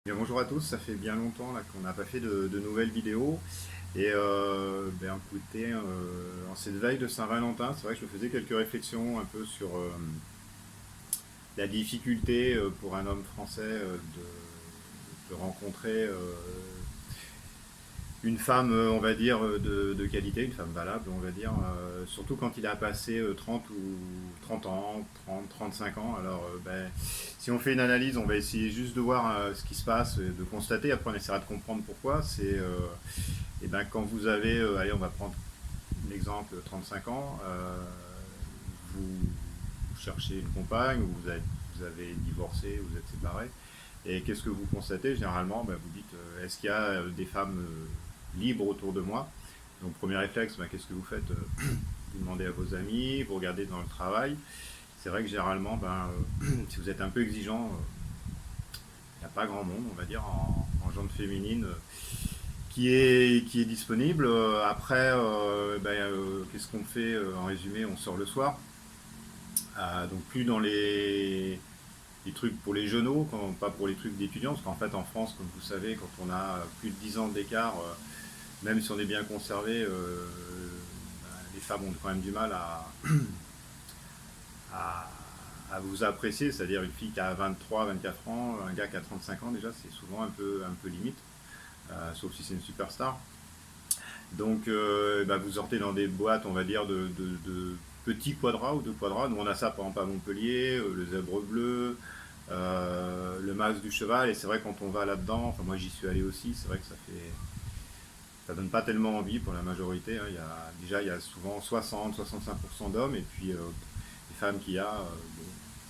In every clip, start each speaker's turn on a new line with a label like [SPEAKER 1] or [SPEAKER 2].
[SPEAKER 1] Bien, bonjour à tous, ça fait bien longtemps là, qu'on n'a pas fait de nouvelles vidéos. Et écoutez, en cette veille de Saint-Valentin, c'est vrai que je me faisais quelques réflexions un peu sur la difficulté pour un homme français de rencontrer une femme, on va dire, de qualité, une femme valable, on va dire, surtout quand il a passé 30 ou 30 ans, 30, 35 ans. Alors, si on fait une analyse, on va essayer juste de voir ce qui se passe, de constater, après on essaiera de comprendre pourquoi. Et ben, quand vous avez, allez, on va prendre l'exemple 35 ans, vous cherchez une compagne, ou vous avez divorcé, vous êtes séparé, et qu'est-ce que vous constatez généralement? Ben, vous dites, est-ce qu'il y a des femmes libres autour de moi? Donc premier réflexe, ben, qu'est-ce que vous faites? Vous demandez à vos amis, vous regardez dans le travail. C'est vrai que généralement, si vous êtes un peu exigeant, il n'y a pas grand monde, on va dire, en genre féminine qui est disponible. Après, qu'est-ce qu'on fait? En résumé, on sort le soir. Donc plus dans les trucs pour les genoux, pas pour les trucs d'étudiants, parce qu'en fait en France, comme vous savez, quand on a plus de 10 ans d'écart, même si on est bien conservé, les femmes ont quand même du mal à, à vous apprécier, c'est-à-dire une fille qui a 23, 24 ans, un gars qui a 35 ans déjà, c'est souvent un peu limite, sauf si c'est une superstar. Donc vous sortez dans des boîtes, on va dire, de petits quadras ou de quadras. Nous on a ça par exemple à Montpellier, le zèbre bleu, le max du cheval. Et c'est vrai quand on va là-dedans, enfin moi j'y suis allé aussi, c'est vrai que ça donne pas tellement envie pour la majorité, hein. Déjà il y a souvent 60-65% d'hommes, et puis les femmes qu'il y a,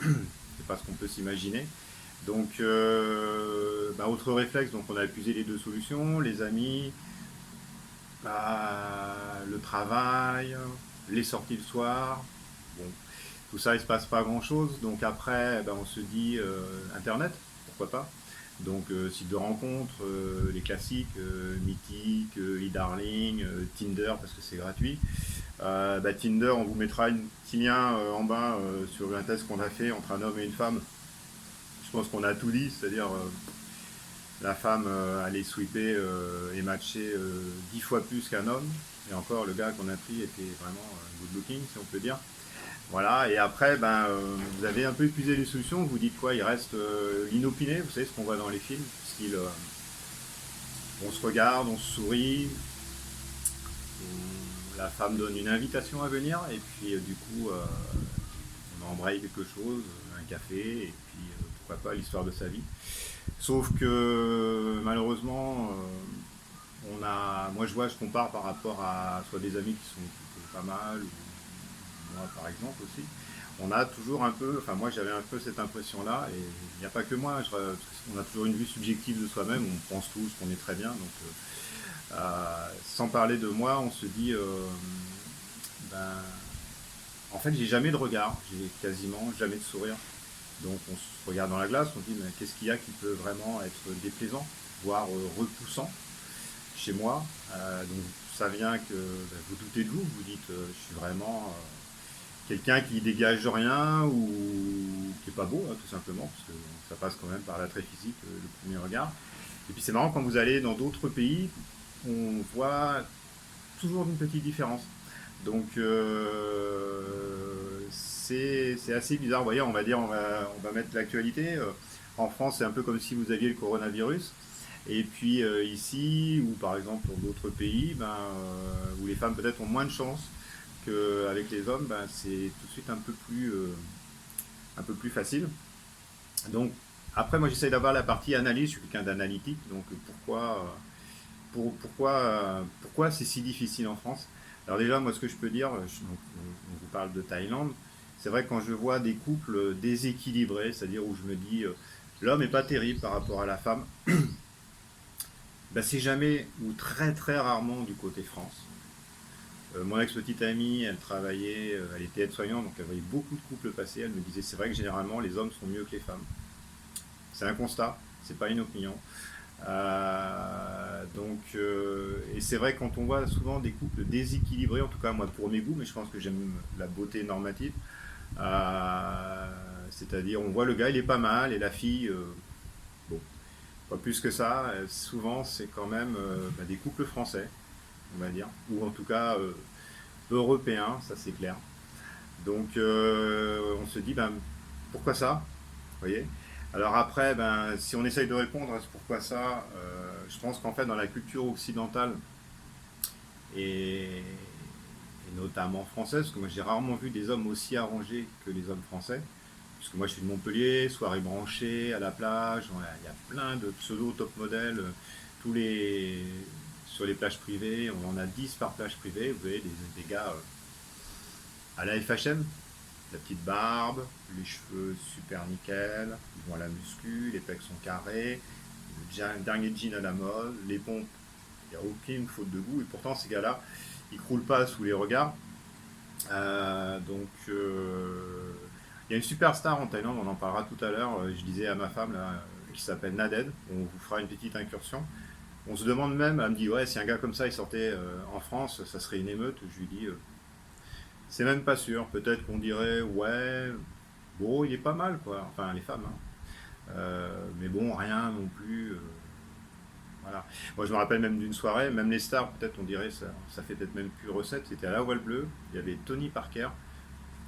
[SPEAKER 1] c'est pas ce qu'on peut s'imaginer. Donc autre réflexe, donc on a épuisé les deux solutions, les amis, le travail, les sorties le soir. Bon, tout ça, il se passe pas grand-chose. Donc après, on se dit Internet, pourquoi pas. Donc site de rencontres, les classiques, Mythique, eDarling, Tinder parce que c'est gratuit. Tinder, on vous mettra un petit lien en bas sur un test qu'on a fait entre un homme et une femme. Je pense qu'on a tout dit, c'est-à-dire la femme allait sweeper et matcher 10 fois plus qu'un homme. Et encore, le gars qu'on a pris était vraiment good looking, si on peut dire. Voilà, et après, vous avez un peu épuisé les solutions. Vous dites quoi? Il reste l'inopiné, vous savez ce qu'on voit dans les films. Style, on se regarde, on se sourit, la femme donne une invitation à venir, et puis du coup, on embraye quelque chose, un café, et puis pourquoi pas l'histoire de sa vie. Sauf que malheureusement, moi je vois, je compare par rapport à soit des amis qui sont plutôt pas mal, ou moi par exemple aussi. On a toujours un peu, enfin moi j'avais un peu cette impression-là, et il n'y a pas que moi, on a toujours une vue subjective de soi-même, on pense tous qu'on est très bien, donc sans parler de moi, on se dit, ben, en fait j'ai jamais de regard, j'ai quasiment jamais de sourire. Donc on se regarde dans la glace, on se dit mais qu'est-ce qu'il y a qui peut vraiment être déplaisant, voire repoussant chez moi. Donc ça vient que vous doutez de vous, vous dites je suis vraiment quelqu'un qui dégage rien ou qui est pas beau, hein, tout simplement, parce que ça passe quand même par l'attrait physique, le premier regard. Et puis c'est marrant quand vous allez dans d'autres pays, on voit toujours une petite différence. Donc c'est assez bizarre. Vous voyez, on va mettre l'actualité. En France, c'est un peu comme si vous aviez le coronavirus. Et puis ici, ou par exemple dans d'autres pays, où les femmes peut-être ont moins de chance qu'avec les hommes, c'est tout de suite un peu plus facile. Donc après, moi j'essaie d'avoir la partie analyse, je suis quelqu'un d'analytique, donc pourquoi c'est si difficile en France? Alors déjà, moi ce que je peux dire, on vous parle de Thaïlande, c'est vrai que quand je vois des couples déséquilibrés, c'est-à-dire où je me dis l'homme est pas terrible par rapport à la femme, c'est jamais ou très très rarement du côté France. Mon ex-petite amie, elle travaillait, elle était aide-soignante, donc elle voyait beaucoup de couples passer. Elle me disait c'est vrai que généralement les hommes sont mieux que les femmes. C'est un constat, c'est pas une opinion. Et c'est vrai quand on voit souvent des couples déséquilibrés, en tout cas moi pour mes goûts, mais je pense que j'aime la beauté normative. C'est-à-dire on voit le gars il est pas mal et la fille, bon, Pas plus que ça, souvent c'est quand même des couples français, on va dire, ou en tout cas européens, ça c'est clair. Donc on se dit, pourquoi ça? Vous voyez. Alors après, si on essaye de répondre à ce pourquoi ça, je pense qu'en fait dans la culture occidentale, et notamment française, parce que moi j'ai rarement vu des hommes aussi arrangés que les hommes français, puisque moi je suis de Montpellier, soirée branchée, à la plage, il y a plein de pseudo top modèles, tous les sur les plages privées, on en a 10 par plage privée, vous voyez, des gars à la FHM, la petite barbe, les cheveux super nickel, ils vont à la muscu, les pecs sont carrés, le dernier jean à la mode, les pompes, il n'y a aucune faute de goût, et pourtant ces gars-là, ils croulent pas sous les regards. Il y a une superstar en Thaïlande, on en parlera tout à l'heure, je disais à ma femme là, qui s'appelle Naded, on vous fera une petite incursion. On se demande même, elle me dit ouais, si un gars comme ça il sortait en France, ça serait une émeute. Je lui dis c'est même pas sûr, peut-être qu'on dirait ouais, bon il est pas mal quoi, enfin les femmes, hein. Mais bon rien non plus. Voilà. Moi je me rappelle même d'une soirée, même les stars peut-être on dirait ça fait peut-être même plus recette, c'était à la Voile Bleue, il y avait Tony Parker,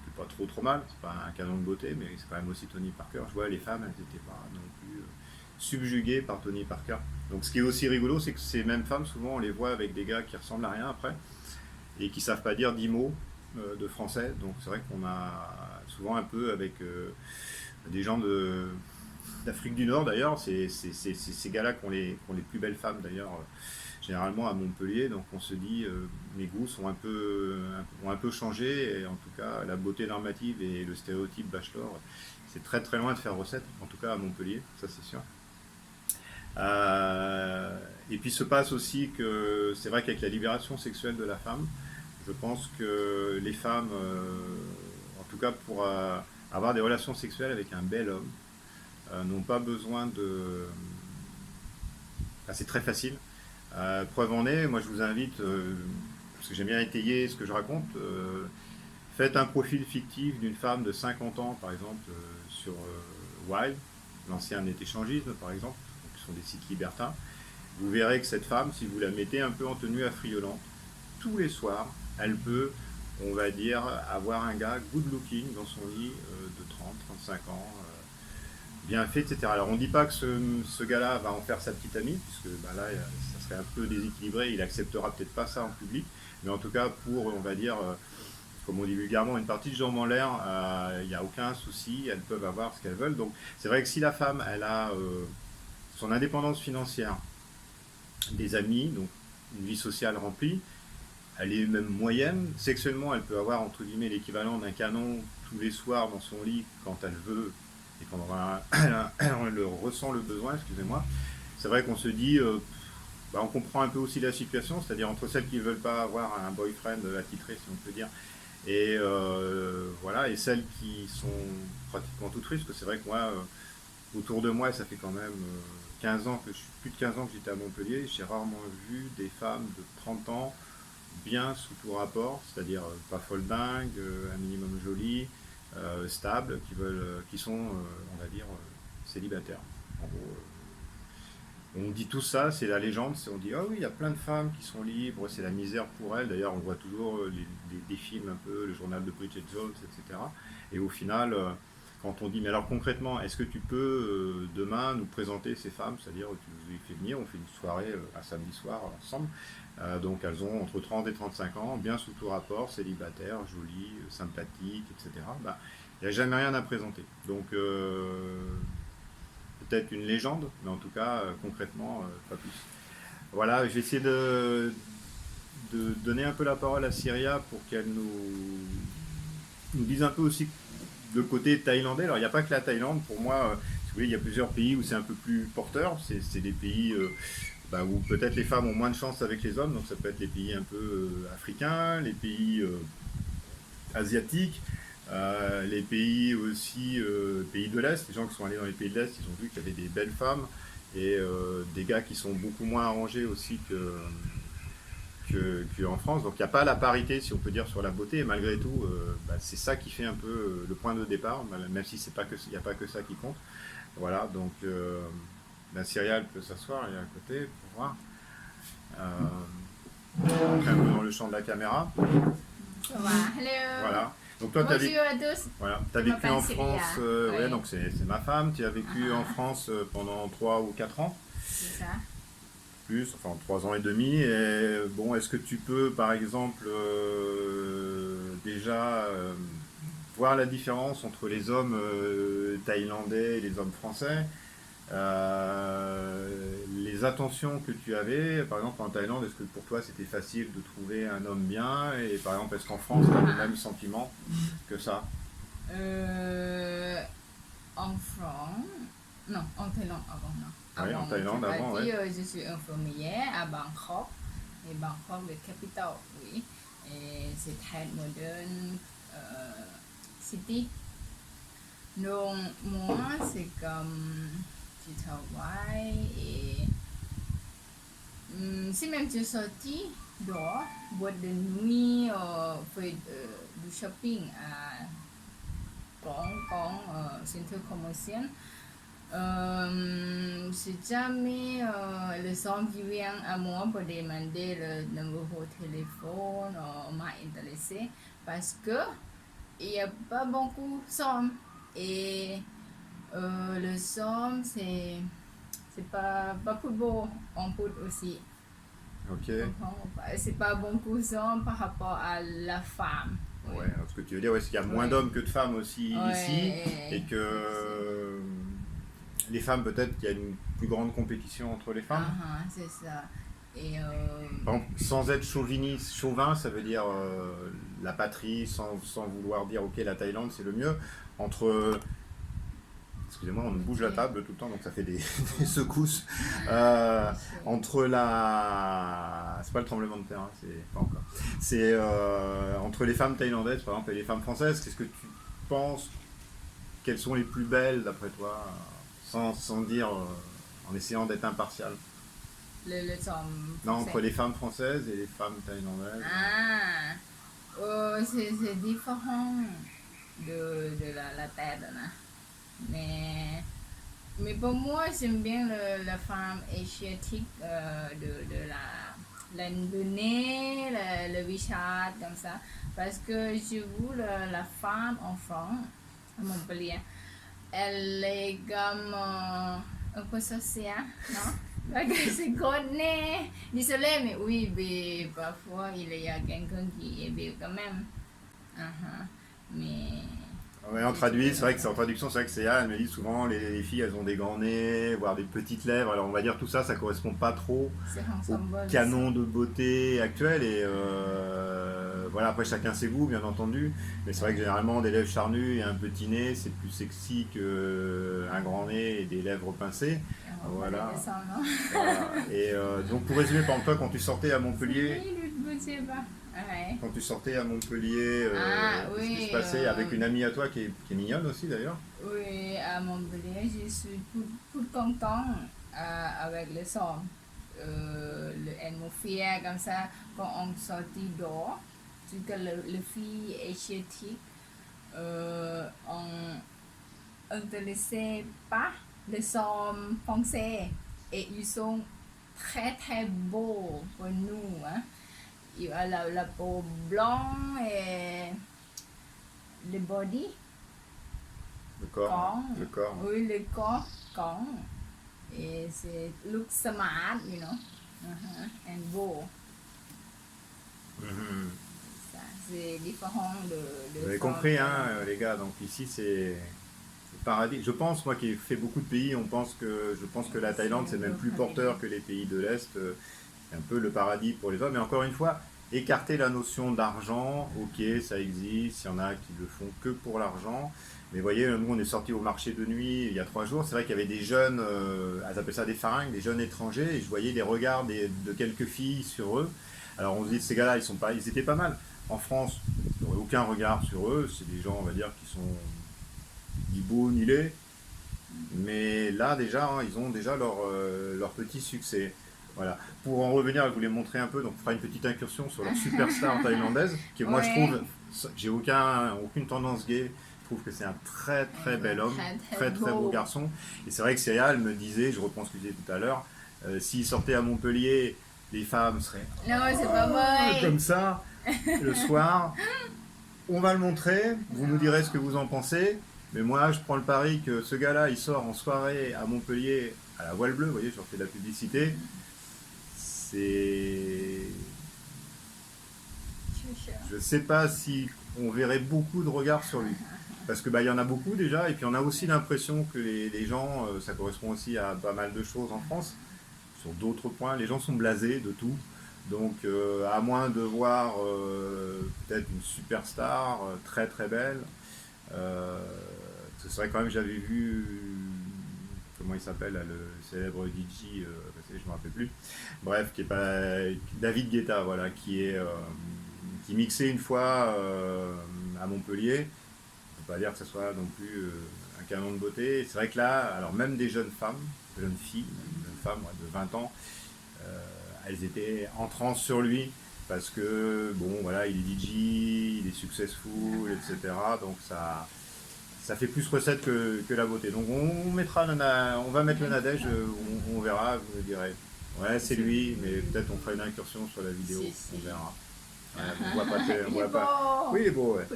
[SPEAKER 1] qui est pas trop mal, c'est pas un canon de beauté, mais c'est quand même aussi Tony Parker. Je vois les femmes, elles n'étaient pas non plus subjuguées par Tony Parker. Donc ce qui est aussi rigolo, c'est que ces mêmes femmes, souvent on les voit avec des gars qui ressemblent à rien après, et qui savent pas dire 10 mots de français, donc c'est vrai qu'on a souvent un peu avec des gens d'Afrique du Nord d'ailleurs, c'est ces gars-là qui ont les plus belles femmes d'ailleurs, généralement à Montpellier, donc on se dit mes goûts ont un peu changé, et en tout cas la beauté normative et le stéréotype bachelor, c'est très très loin de faire recette, en tout cas à Montpellier, ça c'est sûr. Et puis se passe aussi que c'est vrai qu'avec la libération sexuelle de la femme, je pense que les femmes, en tout cas pour avoir des relations sexuelles avec un bel homme, n'ont pas besoin de... Enfin, c'est très facile. Preuve en est, moi je vous invite, parce que j'aime bien étayer ce que je raconte, faites un profil fictif d'une femme de 50 ans, par exemple, sur Wild, l'ancien net-échangisme, par exemple, qui sont des sites libertins. Vous verrez que cette femme, si vous la mettez un peu en tenue affriolante, tous les soirs, elle peut, on va dire, avoir un gars good looking dans son lit de 30, 35 ans, bien fait, etc. Alors on ne dit pas que ce gars-là va en faire sa petite amie, puisque là, ça serait un peu déséquilibré, il acceptera peut-être pas ça en public, mais en tout cas pour, on va dire, comme on dit vulgairement, une partie de jambes en l'air, il n'y a aucun souci, elles peuvent avoir ce qu'elles veulent. Donc c'est vrai que si la femme, elle a son indépendance financière, des amis, donc une vie sociale remplie, elle est même moyenne, sexuellement elle peut avoir entre guillemets l'équivalent d'un canon tous les soirs dans son lit quand elle veut, et quand elle ressent le besoin, excusez-moi. C'est vrai qu'on se dit, on comprend un peu aussi la situation, c'est-à-dire entre celles qui ne veulent pas avoir un boyfriend attitré, si on peut dire, et voilà, et celles qui sont pratiquement toutes tristes, parce que c'est vrai que moi, autour de moi, ça fait quand même 15 ans plus de 15 ans que j'étais à Montpellier, j'ai rarement vu des femmes de 30 ans bien sous tout rapport, c'est-à-dire pas folle dingue, un minimum joli, stables, qui sont, on va dire, célibataires. En gros, on dit tout ça, c'est la légende, on dit ah oui, il y a plein de femmes qui sont libres, c'est la misère pour elles. D'ailleurs, on voit toujours des films un peu, le journal de Bridget Jones, etc. Et au final, quand on dit mais alors concrètement, est-ce que tu peux demain nous présenter ces femmes, c'est-à-dire tu nous fais venir, on fait une soirée un samedi soir ensemble. Donc elles ont entre 30 et 35 ans, bien sous tout rapport, célibataires, jolies, sympathiques, etc. Il n'y a jamais rien à présenter. Donc peut-être une légende, mais en tout cas concrètement pas plus. Voilà, je vais essayer de donner un peu la parole à Syria pour qu'elle nous dise un peu aussi le côté thaïlandais. Alors il n'y a pas que la Thaïlande, pour moi, si vous voulez, il y a plusieurs pays où c'est un peu plus porteur. C'est des pays où peut-être les femmes ont moins de chance avec les hommes, donc ça peut être les pays un peu africains, les pays asiatiques, les pays aussi, pays de l'Est, les gens qui sont allés dans les pays de l'Est, ils ont vu qu'il y avait des belles femmes et des gars qui sont beaucoup moins arrangés aussi qu'en France. Donc il n'y a pas la parité, si on peut dire, sur la beauté, et malgré tout, c'est ça qui fait un peu le point de départ, même si c'est pas que, il n'y a pas que ça qui compte. Voilà, donc Ben, Cyrielle peut s'asseoir, il est à côté pour voir. Entrer un peu dans le champ de la caméra.
[SPEAKER 2] Hello.
[SPEAKER 1] Voilà. Donc toi, tu as vécu,
[SPEAKER 2] Bonjour à tous.
[SPEAKER 1] voilà,
[SPEAKER 2] Je
[SPEAKER 1] vécu
[SPEAKER 2] m'appelle
[SPEAKER 1] en
[SPEAKER 2] Cyria.
[SPEAKER 1] France,
[SPEAKER 2] Oui.
[SPEAKER 1] ouais, donc c'est ma femme. Tu as vécu en France pendant 3 ou 4 ans,
[SPEAKER 2] C'est ça.
[SPEAKER 1] plus, enfin 3 ans et demi. Et bon, est-ce que tu peux, par exemple, déjà voir la différence entre les hommes thaïlandais et les hommes français? Les attentions que tu avais, par exemple en Thaïlande, est-ce que pour toi c'était facile de trouver un homme bien? Et par exemple, est-ce qu'en France tu as le même sentiment que ça?
[SPEAKER 2] Euh, En France, non, en Thaïlande avant, non.
[SPEAKER 1] Oui, en Thaïlande
[SPEAKER 2] tu m'as
[SPEAKER 1] avant,
[SPEAKER 2] dit,
[SPEAKER 1] ouais.
[SPEAKER 2] je suis infirmière à Bangkok. Et Bangkok, le capitale, oui. Et c'est très moderne, city. Donc, moi, c'est comme tu travailles et si même tu sortis dehors, boîte de nuit, fait du shopping à centre commercial, si jamais les hommes qui viennent à moi pour demander le numéro de téléphone m'a intéressé parce que il n'y a pas beaucoup d'hommes et le somme c'est pas football en foot aussi.
[SPEAKER 1] Ok.
[SPEAKER 2] C'est pas beaucoup d'hommes par rapport à la femme. Oui.
[SPEAKER 1] Ouais, alors ce que tu veux dire, ouais, c'est qu'il y a moins
[SPEAKER 2] Ouais.
[SPEAKER 1] d'hommes que de femmes aussi ici,
[SPEAKER 2] Ouais.
[SPEAKER 1] et que les femmes, peut-être qu'il y a une plus grande compétition entre les femmes.
[SPEAKER 2] C'est ça. Et
[SPEAKER 1] Par exemple, sans être chauviniste, chauvin, ça veut dire la patrie, sans vouloir dire ok, la Thaïlande c'est le mieux. Entre, excusez-moi, on bouge la table tout le temps, donc ça fait des secousses. Entre la, c'est pas le tremblement de terre, hein, c'est pas encore. C'est entre les femmes thaïlandaises, par exemple, et les femmes françaises. Qu'est-ce que tu penses? Quelles sont les plus belles d'après toi, sans dire, en essayant d'être impartial?
[SPEAKER 2] le somme
[SPEAKER 1] Non,
[SPEAKER 2] français.
[SPEAKER 1] entre les femmes françaises et les femmes thaïlandaises.
[SPEAKER 2] C'est différent de la tête là. Mais pour moi, j'aime bien la femme asiatique de le nez, le visage comme ça. Parce que je vois la femme en France, à Montpellier, elle est comme un peu sociale, non? Parce que c'est gros nez. Désolé, mais oui, mais parfois il y a quelqu'un qui est beau quand même. Mais.
[SPEAKER 1] Ouais, en traduit, c'est vrai que c'est en traduction, c'est vrai que c'est elle me dit souvent les filles elles ont des grands nez, voire des petites lèvres. Alors on va dire tout ça, ça correspond pas trop au canon de beauté actuel. Et voilà, après chacun ses goûts, bien entendu. Mais c'est vrai que généralement des lèvres charnues et un petit nez, c'est plus sexy qu'un grand nez et des lèvres pincées. Voilà. Voilà. Et donc pour résumer, par exemple, toi quand tu sortais à Montpellier.
[SPEAKER 2] Ouais.
[SPEAKER 1] Quand tu sortais à Montpellier, qu'est-ce qui se passait avec une amie à toi qui est mignonne aussi d'ailleurs?
[SPEAKER 2] Oui, à Montpellier, je suis tout content avec les hommes. Elle me fait comme ça quand on sortit dehors. C'est que les filles asiatiques on intéressait pas les hommes français et ils sont très très beaux pour nous. Hein. Il a la peau blanche et le body.
[SPEAKER 1] Le corps. Le corps.
[SPEAKER 2] Oui, le corps. Et c'est look smart, you know. And beau. Ça, c'est différent de
[SPEAKER 1] Vous avez compris, hein, les gars. Donc ici, c'est le paradis. Je pense, moi qui ai fait beaucoup de pays, je pense que la Thaïlande, c'est même plus porteur que les pays de l'Est. C'est un peu le paradis pour les hommes. Mais encore une fois, écarter la notion d'argent, ok, ça existe. Il y en a qui le font que pour l'argent. Mais vous voyez, nous, on est sortis au marché de nuit il y a 3 jours. C'est vrai qu'il y avait des jeunes, elles appellent ça des faringues, des jeunes étrangers. Et je voyais les regards de quelques filles sur eux. Alors on se dit, ces gars-là, ils étaient pas mal. En France, il n'y aurait aucun regard sur eux. C'est des gens, on va dire, qui sont ni beaux ni laids. Mais là, déjà, hein, ils ont déjà leur petit succès. Voilà. Pour en revenir, je voulais montrer un peu, donc on fera une petite incursion sur leur superstar thaïlandaise, qui moi je trouve, j'ai aucune tendance gay, je trouve que c'est un très très bel homme,
[SPEAKER 2] Très
[SPEAKER 1] très beau garçon. Et c'est vrai que Célia, elle me disait, je reprends ce que je disais tout à l'heure, s'il sortait à Montpellier, les femmes seraient
[SPEAKER 2] Non, c'est pas vrai.
[SPEAKER 1] comme ça le soir. On va le montrer, vous nous direz ce que vous en pensez. Mais moi, je prends le pari que ce gars-là, il sort en soirée à Montpellier à la Voile Bleue, vous voyez, je refais de la publicité. C'est... Je sais pas si on verrait beaucoup de regards sur lui. Parce que il y en a beaucoup déjà, et puis on a aussi l'impression que les gens, ça correspond aussi à pas mal de choses en France, sur d'autres points, les gens sont blasés de tout. Donc à moins de voir peut-être une superstar très très belle, ce serait quand même, j'avais vu, comment il s'appelle, là, le célèbre DJ, je ne me rappelle plus, bref, qui est pas David Guetta, voilà, qui mixait une fois à Montpellier. On ne peut pas dire que ce soit non plus un canon de beauté. C'est vrai que là, alors même des jeunes femmes, jeunes filles, jeunes femmes de 20 ans, elles étaient en transe sur lui parce que bon voilà, il est DJ, il est successful, etc. Donc ça fait plus recette que la beauté. Donc on va mettre le Nadège, on verra, vous me direz. Ouais, c'est lui, mais peut-être on fera une incursion sur la vidéo, on verra. Ouais, on voit pas, on voit pas. Oui, il est beau, ouais.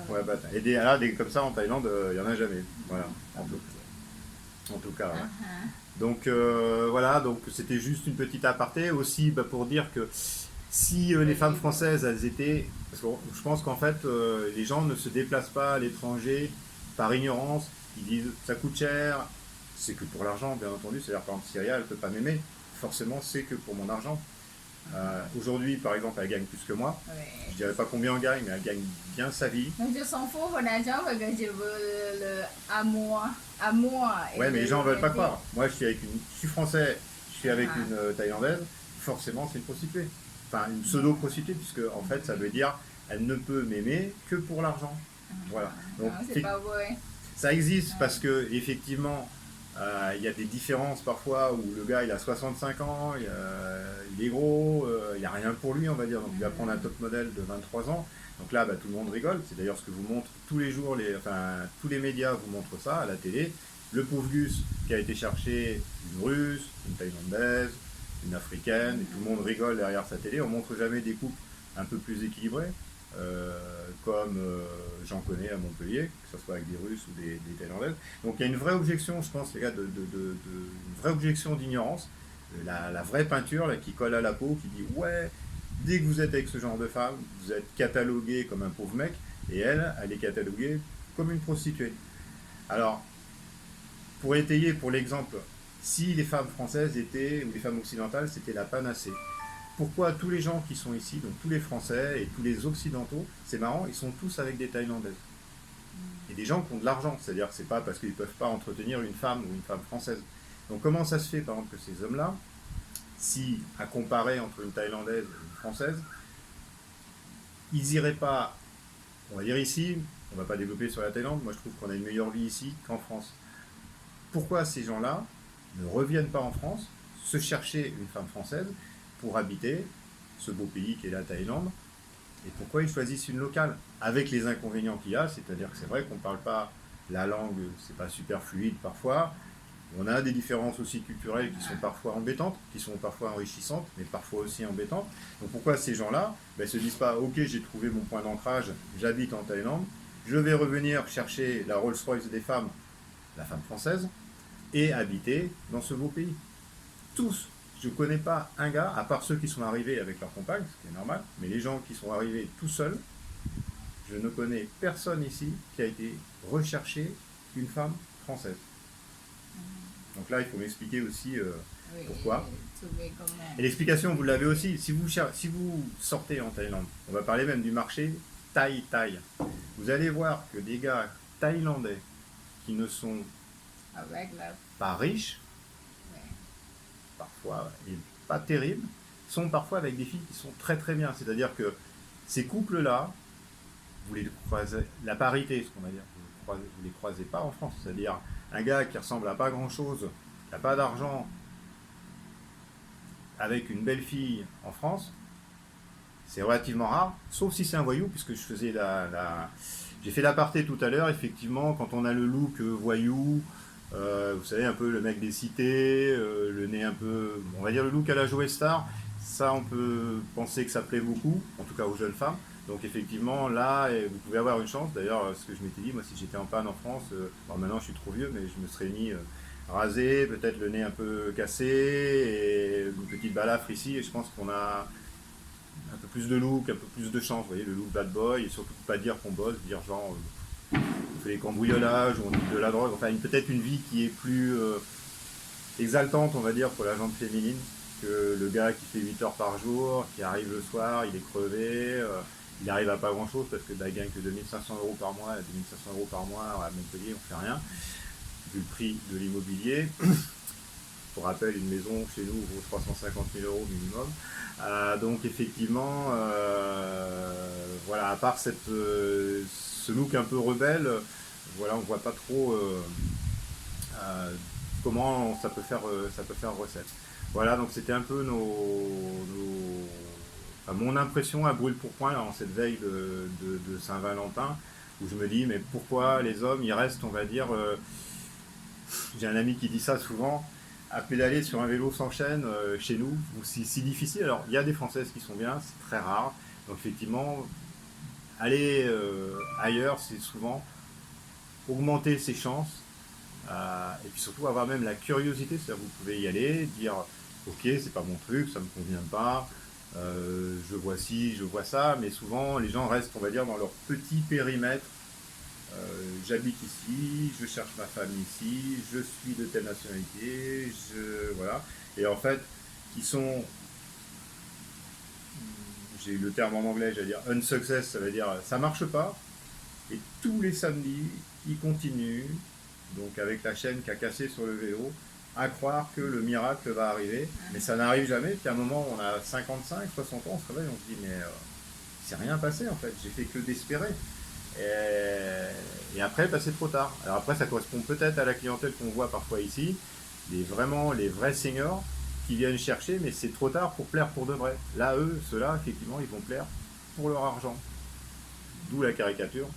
[SPEAKER 1] Ouais, bah, et comme ça en Thaïlande, il n'y en a jamais. Voilà, en tout cas. Ouais. Donc voilà, donc c'était juste une petite aparté aussi pour dire que si les femmes françaises, elles étaient, parce que je pense qu'en fait les gens ne se déplacent pas à l'étranger par ignorance, ils disent ça coûte cher, c'est que pour l'argent bien entendu, c'est-à-dire par exemple Syria, elle ne peut pas m'aimer, forcément c'est que pour mon argent. Aujourd'hui, par exemple, elle gagne plus que moi.
[SPEAKER 2] Ouais.
[SPEAKER 1] Je dirais pas combien elle gagne, mais elle gagne bien sa vie.
[SPEAKER 2] Donc je s'en fous pour l'argent parce que je veux l'amour.
[SPEAKER 1] Ouais, mais les gens ne veulent pas croire. Moi, je suis français, je suis avec une Thaïlandaise, forcément, c'est une prostituée. Enfin, une pseudo-prostituée, puisque en fait, ça veut dire elle ne peut m'aimer que pour l'argent. Voilà. Donc,
[SPEAKER 2] non, c'est pas vrai.
[SPEAKER 1] Ça existe parce que, effectivement, il y a des différences parfois où le gars il a 65 ans, il est gros, il n'y a rien pour lui, on va dire. Donc il va prendre un top modèle de 23 ans. Donc là, tout le monde rigole. C'est d'ailleurs ce que vous montre tous les jours, tous les médias vous montrent ça à la télé. Le pauvre Gus qui a été chercher une Russe, une Thaïlandaise, une Africaine, et tout le monde rigole derrière sa télé. On montre jamais des couples un peu plus équilibrés. Comme j'en connais à Montpellier, que ce soit avec des Russes ou des Thaïlandaises. Donc il y a une vraie objection, je pense, les gars, une vraie objection d'ignorance, la vraie peinture là, qui colle à la peau, qui dit ouais, dès que vous êtes avec ce genre de femme, vous êtes catalogué comme un pauvre mec, et elle est cataloguée comme une prostituée. Alors, pour étayer, pour l'exemple, si les femmes françaises étaient, ou les femmes occidentales, c'était la panacée. Pourquoi tous les gens qui sont ici, donc tous les Français et tous les Occidentaux, c'est marrant, ils sont tous avec des Thaïlandaises. Et des gens qui ont de l'argent, c'est-à-dire que c'est pas parce qu'ils ne peuvent pas entretenir une femme ou une femme française. Donc comment ça se fait, par exemple, que ces hommes-là, si, à comparer entre une Thaïlandaise et une Française, ils n'iraient pas, on va dire ici, on ne va pas développer sur la Thaïlande, moi je trouve qu'on a une meilleure vie ici qu'en France. Pourquoi ces gens-là ne reviennent pas en France, se chercher une femme française, pour habiter ce beau pays qu'est la Thaïlande, et pourquoi ils choisissent une locale, avec les inconvénients qu'il y a, c'est-à-dire que c'est vrai qu'on ne parle pas la langue, c'est pas super fluide parfois, on a des différences aussi culturelles qui sont parfois embêtantes, qui sont parfois enrichissantes, mais parfois aussi embêtantes. Donc pourquoi ces gens-là se disent pas, ok, j'ai trouvé mon point d'ancrage, j'habite en Thaïlande, je vais revenir chercher la Rolls-Royce des femmes, la femme française, et habiter dans ce beau pays. Tous. Je ne connais pas un gars, à part ceux qui sont arrivés avec leur compagne, ce qui est normal, mais les gens qui sont arrivés tout seuls, je ne connais personne ici qui a été rechercher une femme française. Donc là, il faut m'expliquer aussi pourquoi. Et l'explication, vous l'avez aussi. Si vous sortez en Thaïlande, on va parler même du marché Thaï. Vous allez voir que des gars thaïlandais qui ne sont pas riches, parfois, et pas terribles, sont parfois avec des filles qui sont très très bien. C'est-à-dire que ces couples-là, vous les croisez, la parité, ce qu'on va dire, vous les croisez pas en France. C'est-à-dire un gars qui ressemble à pas grand-chose, qui n'a pas d'argent, avec une belle fille en France, c'est relativement rare, sauf si c'est un voyou, puisque je J'ai fait l'aparté tout à l'heure, effectivement, quand on a le look voyou, vous savez, un peu le mec des cités, le nez un peu, on va dire le look à la Joe Star, ça on peut penser que ça plaît beaucoup, en tout cas aux jeunes femmes. Donc effectivement, là, vous pouvez avoir une chance. D'ailleurs, ce que je m'étais dit, moi si j'étais en panne en France, bon, maintenant je suis trop vieux, mais je me serais mis rasé, peut-être le nez un peu cassé, et une petite balafre ici, et je pense qu'on a un peu plus de look, un peu plus de chance, vous voyez, le look bad boy, et surtout pas dire qu'on bosse, dire genre on fait les cambriolages, ou on dit de la drogue, enfin peut-être une vie qui est plus exaltante, on va dire, pour la gente féminine, que le gars qui fait 8 heures par jour, qui arrive le soir, il est crevé, il arrive à pas grand chose parce que il gagne que 2500 euros par mois, 2500 euros par mois à Montpellier, on fait rien, vu le prix de l'immobilier. Pour rappel, une maison chez nous vaut 350 000 euros minimum. Donc effectivement, voilà, à part ce look un peu rebelle, voilà, on voit pas trop comment ça peut faire recette. Voilà, donc c'était un peu enfin, mon impression à brûle-pourpoint en cette veille de Saint-Valentin, où je me dis, mais pourquoi les hommes, ils restent, on va dire, j'ai un ami qui dit ça souvent, à pédaler sur un vélo sans chaîne chez nous, où c'est si difficile. Alors, il y a des Françaises qui sont bien, c'est très rare. Donc, effectivement, aller ailleurs, c'est souvent augmenter ses chances. Et puis surtout, avoir même la curiosité. C'est-à-dire, vous pouvez y aller, dire ok, c'est pas mon truc, ça me convient pas. Je vois ci, je vois ça. Mais souvent, les gens restent, on va dire, dans leur petit périmètre. J'habite ici, je cherche ma famille ici, je suis de telle nationalité, voilà. Et en fait, ils sont, j'ai le terme en anglais, j'allais dire unsuccess, ça veut dire ça marche pas. Et tous les samedis, ils continuent, donc avec la chaîne qui a cassé sur le vélo, à croire que le miracle va arriver. Mais ça n'arrive jamais. Puis à un moment, on a 55, 60 ans, on se réveille, on se dit mais il s'est rien passé en fait, j'ai fait que d'espérer. Et après, bah, c'est trop tard. Alors après, ça correspond peut-être à la clientèle qu'on voit parfois ici, vraiment les vrais seniors qui viennent chercher, mais c'est trop tard pour plaire pour de vrai. Là, eux, ceux-là, effectivement, ils vont plaire pour leur argent. D'où la caricature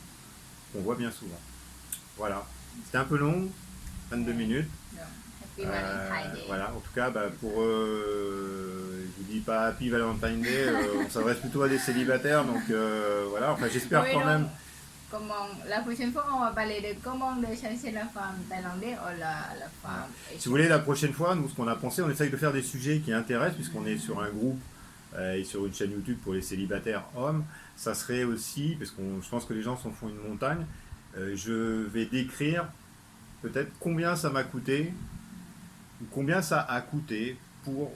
[SPEAKER 1] qu'on voit bien souvent. Voilà. C'était un peu long, 22 minutes. Voilà, en tout cas, bah, je vous dis pas Happy Valentine Day, on s'adresse plutôt à des célibataires, donc voilà, enfin j'espère
[SPEAKER 2] Oui,
[SPEAKER 1] quand
[SPEAKER 2] donc,
[SPEAKER 1] même.
[SPEAKER 2] la prochaine fois, on va parler de comment de chercher la femme thaïlandaise ou la femme
[SPEAKER 1] Si vous voulez, la prochaine fois, nous, ce qu'on a pensé, on essaye de faire des sujets qui intéressent, puisqu'on est sur un groupe et sur une chaîne YouTube pour les célibataires hommes. Ça serait aussi, parce que je pense que les gens s'en font une montagne, je vais décrire peut-être combien ça m'a coûté, ou combien ça a coûté pour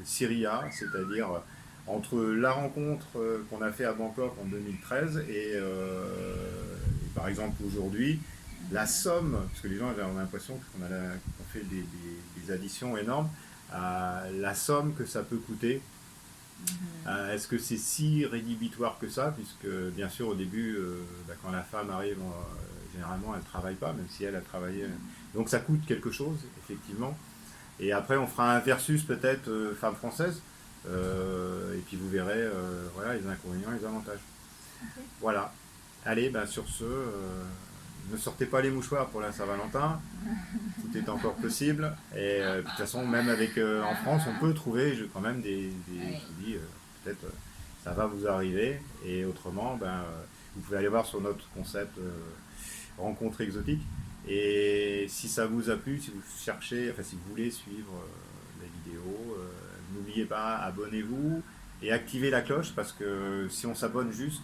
[SPEAKER 1] Syria, c'est-à-dire entre la rencontre qu'on a fait à Bangkok en 2013 et par exemple aujourd'hui, la somme, parce que les gens avaient l'impression qu'on fait des additions énormes, la somme que ça peut coûter. Est-ce que c'est si rédhibitoire que ça, puisque bien sûr au début, quand la femme arrive, généralement elle ne travaille pas, même si elle a travaillé. Donc ça coûte quelque chose, effectivement. Et après on fera un versus peut-être femme française, et puis vous verrez voilà, les inconvénients et les avantages.
[SPEAKER 2] Okay.
[SPEAKER 1] Voilà. Allez, ben, sur ce, ne sortez pas les mouchoirs pour la Saint-Valentin, tout est encore possible. Et de toute façon, même avec en France, on peut trouver quand même je dis, peut-être ça va vous arriver. Et autrement, ben, vous pouvez aller voir sur notre concept rencontre exotique. Et si ça vous a plu, si vous cherchez, enfin si vous voulez suivre la vidéo, n'oubliez pas, abonnez-vous et activez la cloche parce que si on s'abonne juste,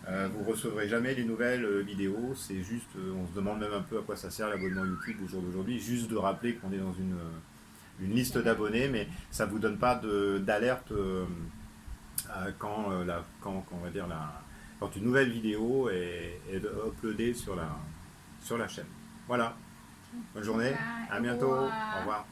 [SPEAKER 1] vous recevrez jamais les nouvelles vidéos. C'est juste, on se demande même un peu à quoi ça sert l'abonnement YouTube au jour d'aujourd'hui, juste de rappeler qu'on est dans une liste d'abonnés, mais ça vous donne pas d'alerte quand on va dire quand une nouvelle vidéo est uploadée sur la chaîne. Voilà. Bonne journée, à bientôt, au revoir.